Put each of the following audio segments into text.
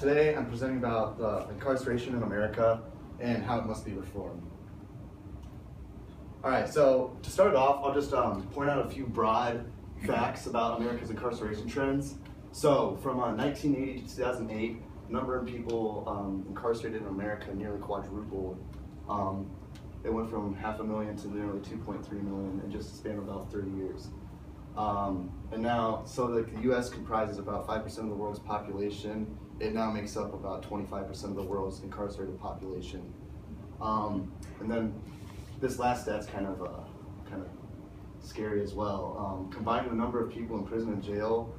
Today I'm presenting about incarceration in America and how it must be reformed. Alright, so to start off, I'll just point out a few broad facts about America's incarceration trends. So from 1980 to 2008, the number of people incarcerated in America nearly quadrupled. It went from 500,000 to nearly 2.3 million in just a span of about 30 years. And now, so the U.S. comprises about 5% of the world's population. It now makes up about 25% of the world's incarcerated population. And then this last stat's kind of scary as well. Combining the number of people in prison and jail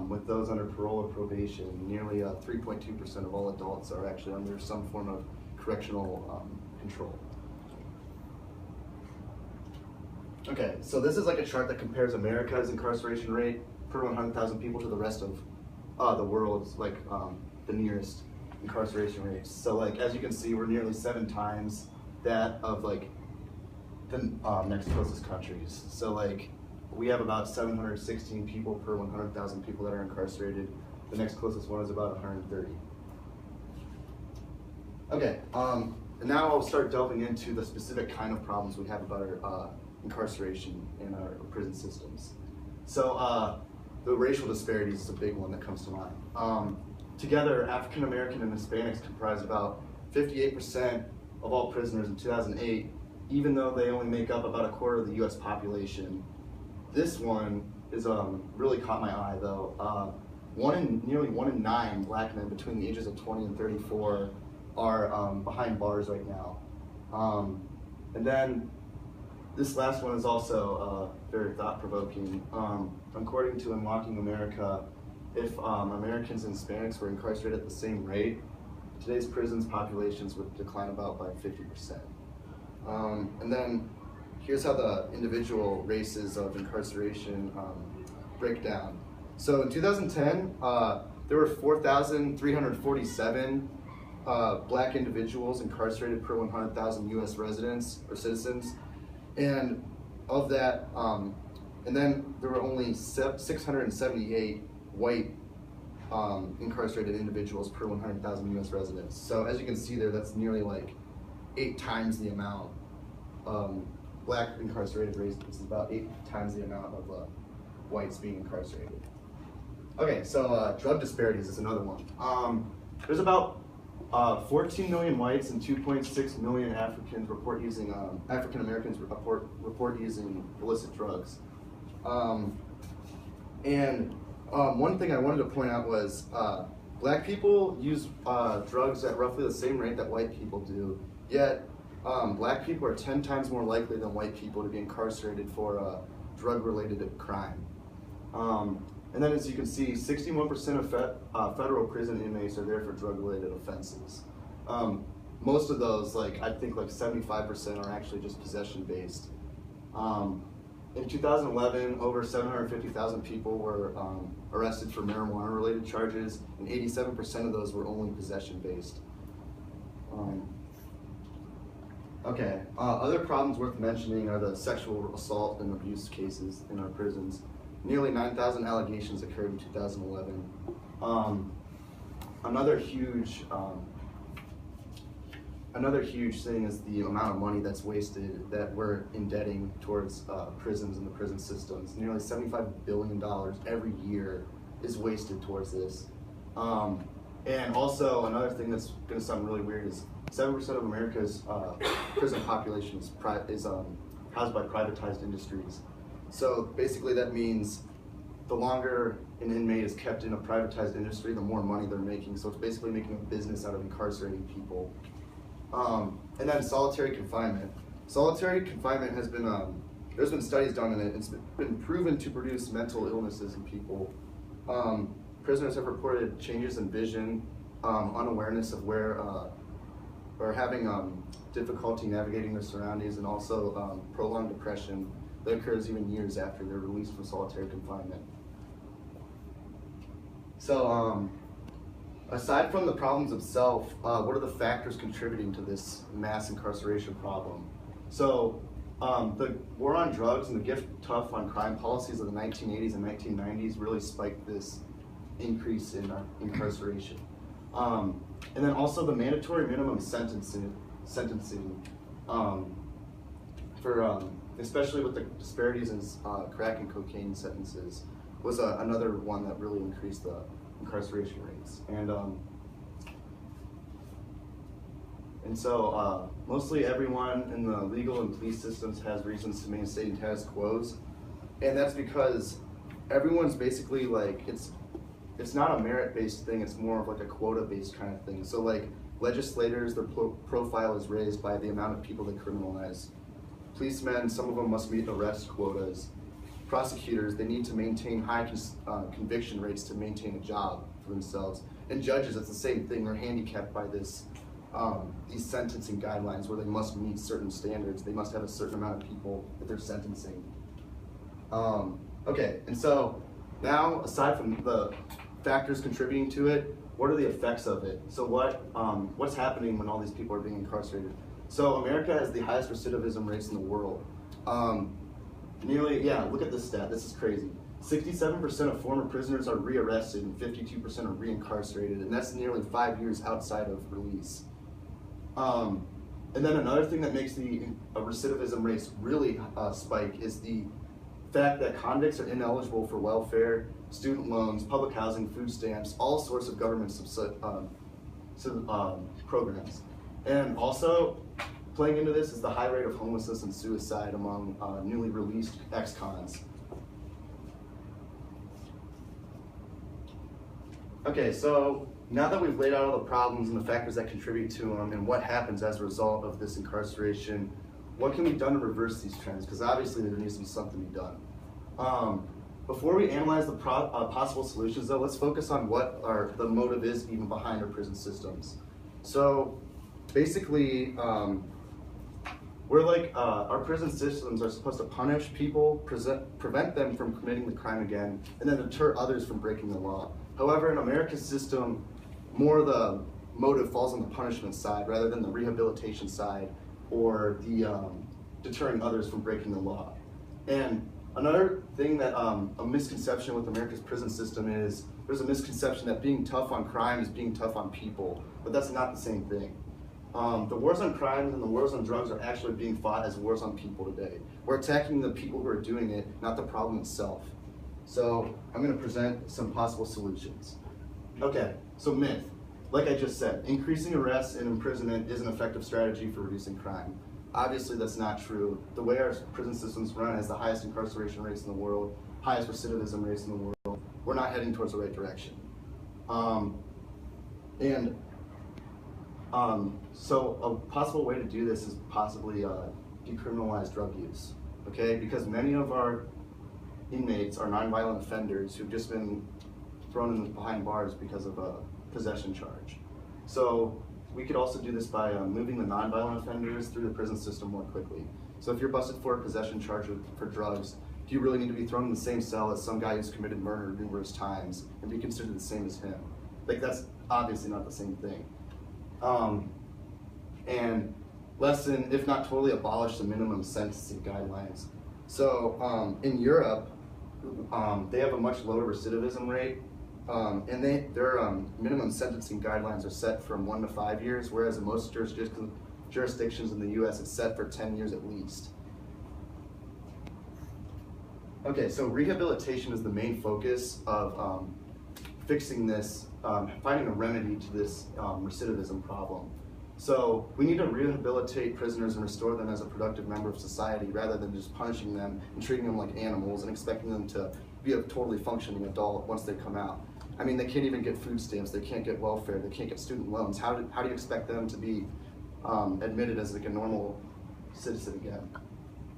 with those under parole or probation, nearly 3.2% of all adults are actually under some form of correctional control. Okay, so this is like a chart that compares America's incarceration rate per 100,000 people to the rest of the world's, like the nearest incarceration rates. So like, as you can see, we're nearly 7 times that of like the next closest countries. So like, we have about 716 people per 100,000 people that are incarcerated. The next closest one is about 130. Okay, and now I'll start delving into the specific kind of problems we have about our incarceration in our prison systems. So the racial disparities is a big one that comes to mind. Together, African American and Hispanics comprise about 58% of all prisoners in 2008, even though they only make up about a quarter of the US population. This one is really caught my eye though. Nearly 1 in 9 black men between the ages of 20 and 34 are behind bars right now. And then this last one is also very thought-provoking. According to Unlocking America, if Americans and Hispanics were incarcerated at the same rate, today's prisons populations would decline about by 50%. And then here's how the individual races of incarceration break down. So in 2010, there were 4,347 black individuals incarcerated per 100,000 US residents or citizens. And of that, and then there were only 678 white incarcerated individuals per 100,000 US residents. So as you can see there, that's nearly like 8 times the amount. Black incarcerated residents is about 8 times the amount of whites being incarcerated. Okay, so drug disparities is another one. There's about 14 million whites and 2.6 million Africans report using African Americans report using illicit drugs. One thing I wanted to point out was black people use drugs at roughly the same rate that white people do. Yet black people are 10 times more likely than white people to be incarcerated for drug-related crime. And then, as you can see, 61% of federal prison inmates are there for drug-related offenses. Most of those, like I think like 75% are actually just possession-based. In 2011, over 750,000 people were arrested for marijuana-related charges, and 87% of those were only possession-based. Okay, other problems worth mentioning are the sexual assault and abuse cases in our prisons. Nearly 9,000 allegations occurred in 2011. Another huge thing is the amount of money that's wasted that we're indebting towards prisons and the prison systems. Nearly $75 billion every year is wasted towards this. And also another thing that's going to sound really weird is 7% of America's prison population is housed by privatized industries. So basically that means the longer an inmate is kept in a privatized industry, the more money they're making. So it's basically making a business out of incarcerating people. And then solitary confinement. Solitary confinement has been, there's been studies done in it. It's been proven to produce mental illnesses in people. Prisoners have reported changes in vision, unawareness of where, or having difficulty navigating their surroundings, and also prolonged depression that occurs even years after they're released from solitary confinement. So aside from the problems itself, what are the factors contributing to this mass incarceration problem? So the war on drugs and the gift tough on crime policies of the 1980s and 1990s really spiked this increase in incarceration. And then also the mandatory minimum sentencing for especially with the disparities in crack and cocaine sentences was another one that really increased the incarceration rates. And so mostly everyone in the legal and police systems has reasons to maintain status quos, and that's because everyone's basically like, it's not a merit-based thing, it's more of like a quota-based kind of thing. So like legislators, their profile is raised by the amount of people they criminalize. Policemen, some of them must meet arrest quotas. Prosecutors, they need to maintain high conviction rates to maintain a job for themselves. And judges, it's the same thing, they're handicapped by this these sentencing guidelines where they must meet certain standards. They must have a certain amount of people that they're sentencing. Okay, and so now, aside from the factors contributing to it, what are the effects of it? So what's happening when all these people are being incarcerated? So America has the highest recidivism rates in the world. Look at this stat, this is crazy. 67% of former prisoners are rearrested and 52% are reincarcerated, and that's nearly 5 years outside of release. And then another thing that makes the recidivism rates really spike is the fact that convicts are ineligible for welfare, student loans, public housing, food stamps, all sorts of government programs. And also, playing into this is the high rate of homelessness and suicide among newly released ex-cons. Okay, so now that we've laid out all the problems and the factors that contribute to them and what happens as a result of this incarceration, what can be done to reverse these trends? Because obviously there needs to be something to be done. Before we analyze the possible solutions though, let's focus on what the motive is even behind our prison systems. So basically, our prison systems are supposed to punish people, prevent them from committing the crime again, and then deter others from breaking the law. However, in America's system, more of the motive falls on the punishment side rather than the rehabilitation side or the deterring others from breaking the law. And another thing that a misconception with America's prison system is there's a misconception that being tough on crime is being tough on people, but that's not the same thing. The wars on crime and the wars on drugs are actually being fought as wars on people today. We're attacking the people who are doing it, not the problem itself. So I'm going to present some possible solutions. Okay, so myth. Like I just said, increasing arrests and imprisonment is an effective strategy for reducing crime. Obviously that's not true. The way our prison systems run has the highest incarceration rates in the world, highest recidivism rates in the world. We're not heading towards the right direction. So a possible way to do this is possibly decriminalize drug use, okay? Because many of our inmates are nonviolent offenders who've just been thrown behind bars because of a possession charge. So we could also do this by moving the nonviolent offenders through the prison system more quickly. So if you're busted for a possession charge for drugs, do you really need to be thrown in the same cell as some guy who's committed murder numerous times and be considered the same as him? Like, that's obviously not the same thing. And lessen, if not totally abolish, the minimum sentencing guidelines. So in Europe, they have a much lower recidivism rate, and their minimum sentencing guidelines are set from 1 to 5 years, whereas in most jurisdictions in the US it's set for 10 years at least. Okay, so rehabilitation is the main focus of fixing this, finding a remedy to this recidivism problem. So we need to rehabilitate prisoners and restore them as a productive member of society rather than just punishing them and treating them like animals and expecting them to be a totally functioning adult once they come out. I mean, they can't even get food stamps, they can't get welfare, they can't get student loans. How do you expect them to be admitted as like a normal citizen again?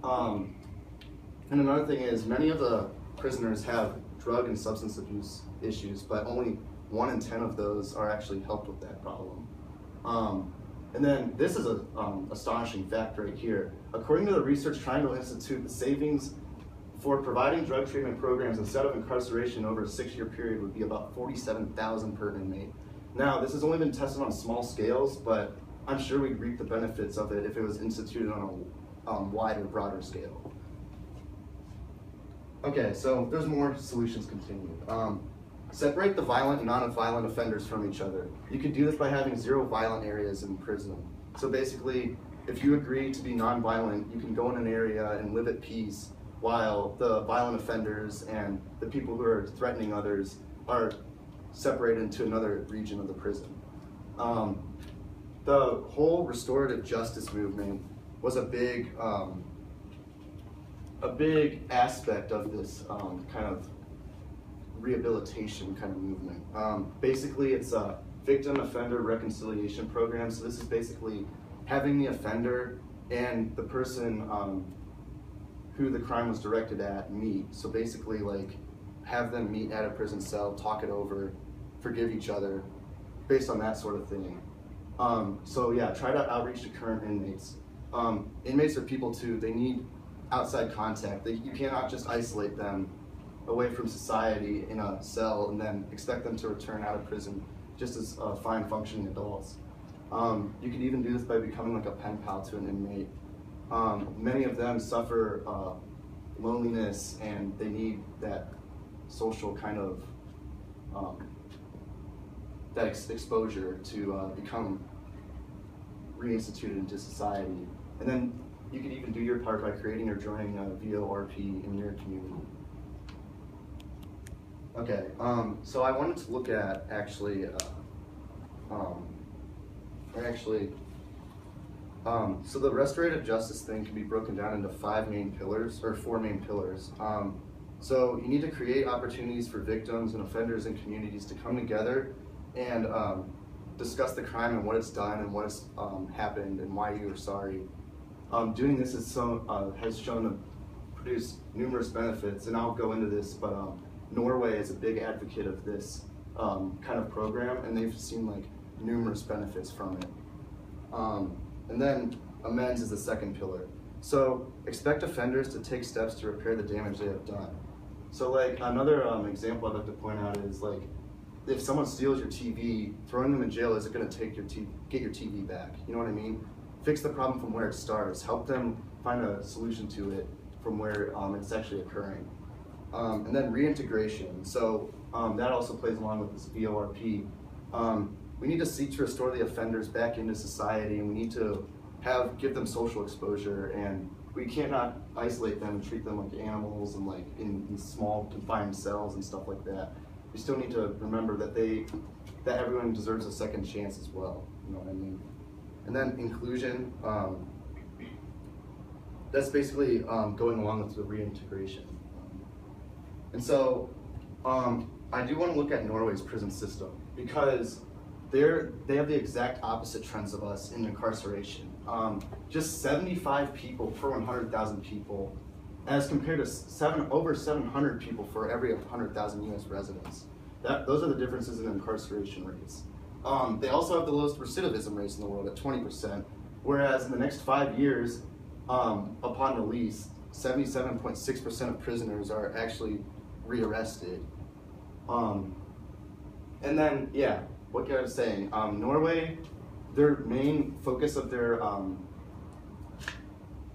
And another thing is, many of the prisoners have drug and substance abuse issues, but only 1 in 10 of those are actually helped with that problem. And then this is an astonishing fact right here. According to the Research Triangle Institute, the savings for providing drug treatment programs instead of incarceration over a 6-year period would be about $47,000 per inmate. Now, this has only been tested on small scales, but I'm sure we'd reap the benefits of it if it was instituted on a wider, broader scale. Okay, so there's more solutions continued. Separate the violent and non-violent offenders from each other. You could do this by having 0 violent areas in prison. So basically, if you agree to be non-violent, you can go in an area and live at peace while the violent offenders and the people who are threatening others are separated into another region of the prison. The whole restorative justice movement was a big aspect of this kind of rehabilitation kind of movement. Basically, it's a victim-offender reconciliation program. So this is basically having the offender and the person who the crime was directed at meet. So basically, like, have them meet at a prison cell, talk it over, forgive each other, based on that sort of thing. So yeah, try to outreach to current inmates. Inmates are people too. They need outside contact. You cannot just isolate them away from society in a cell and then expect them to return out of prison just as fine functioning adults. You can even do this by becoming like a pen pal to an inmate. Many of them suffer loneliness and they need that social kind of exposure to become reinstituted into society. And then you can even do your part by creating or joining a VORP in your community. Okay, so I wanted to look at so the restorative justice thing can be broken down into 4 main pillars. So you need to create opportunities for victims and offenders and communities to come together and discuss the crime and what it's done and what has happened and why you are sorry. Doing this has shown to produce numerous benefits, and I'll go into this, but Norway is a big advocate of this kind of program, and they've seen like numerous benefits from it. And then amends is the second pillar. So expect offenders to take steps to repair the damage they have done. So like another example I'd like to point out is like, if someone steals your TV, throwing them in jail isn't going to get your TV back. You know what I mean? Fix the problem from where it starts. Help them find a solution to it from where it's actually occurring. And then reintegration. So that also plays along with this VORP. We need to seek to restore the offenders back into society, and we need to give them social exposure, and we cannot isolate them and treat them like animals and like in small confined cells and stuff like that. We still need to remember that everyone deserves a second chance as well. You know what I mean? And then inclusion. That's basically going along with the reintegration. And so I do want to look at Norway's prison system because they have the exact opposite trends of us in incarceration. Just 75 people per 100,000 people, as compared to over 700 people for every 100,000 US residents. Those are the differences in incarceration rates. They also have the lowest recidivism rates in the world at 20%, whereas in the next 5 years, upon release, 77.6% of prisoners are actually rearrested. And then, yeah, what I was saying, Norway, their main focus of their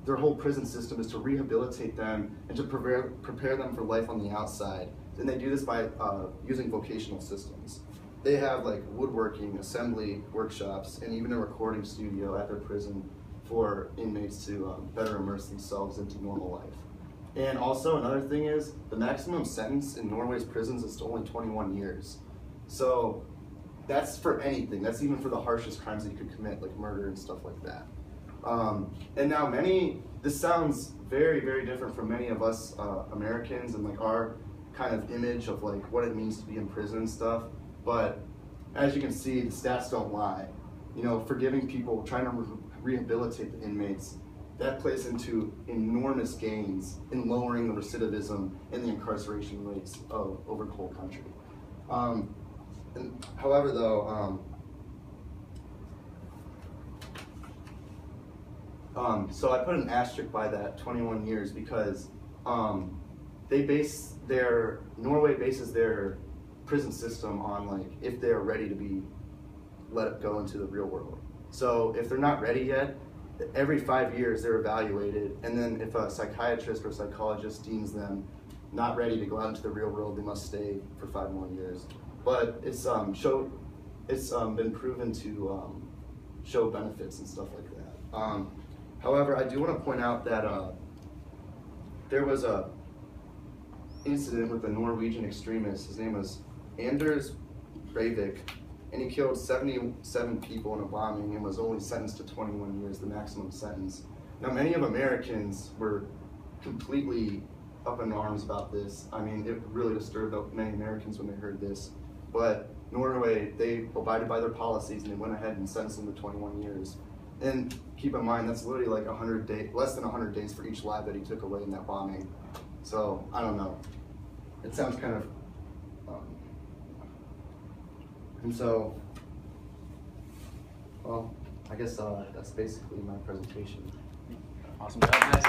whole prison system is to rehabilitate them and to prepare them for life on the outside. And they do this by using vocational systems. They have like woodworking, assembly workshops, and even a recording studio at their prison for inmates to better immerse themselves into normal life. And also another thing is the maximum sentence in Norway's prisons is only 21 years. So that's for anything. That's even for the harshest crimes that you could commit, like murder and stuff like that. And now this sounds very, very different from many of us Americans and like our kind of image of like what it means to be in prison and stuff. But as you can see, the stats don't lie. You know, forgiving people, trying to rehabilitate the inmates, that plays into enormous gains in lowering the recidivism and the incarceration rates over the whole country. However, though, so I put an asterisk by that 21 years because Norway bases their prison system on like if they're ready to be let go into the real world. So if they're not ready yet, every 5 years they're evaluated, and then if a psychiatrist or psychologist deems them not ready to go out into the real world, they must stay for 5 more years. But it's been proven to show benefits and stuff like that. However, I do want to point out that there was a incident with a Norwegian extremist. His name was Anders Breivik, and he killed 77 people in a bombing and was only sentenced to 21 years, the maximum sentence. Now, many of Americans were completely up in arms about this. I mean, it really disturbed many Americans when they heard this. But Norway, they abided by their policies and they went ahead and sentenced him to 21 years. And keep in mind, that's literally like 100 days, less than 100 days for each life that he took away in that bombing. So, I don't know. It sounds kind of, and so, well, I guess that's basically my presentation. Awesome job, guys.